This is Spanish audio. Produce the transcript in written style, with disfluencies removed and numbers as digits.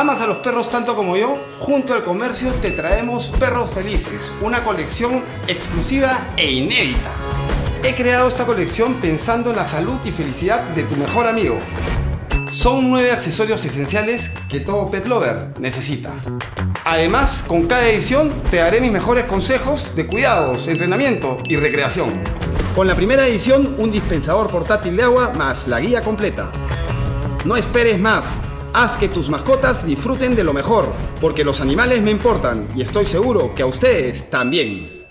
¿Amas a los perros tanto como yo? Junto al comercio te traemos Perros Felices, una colección exclusiva e inédita. He creado esta colección pensando en la salud y felicidad de tu mejor amigo. Son 9 accesorios esenciales que todo pet lover necesita. Además, con cada edición te daré mis mejores consejos de cuidados, entrenamiento y recreación. Con la primera edición, un dispensador portátil de agua más la guía completa. No esperes más. Haz que tus mascotas disfruten de lo mejor, porque los animales me importan y estoy seguro que a ustedes también.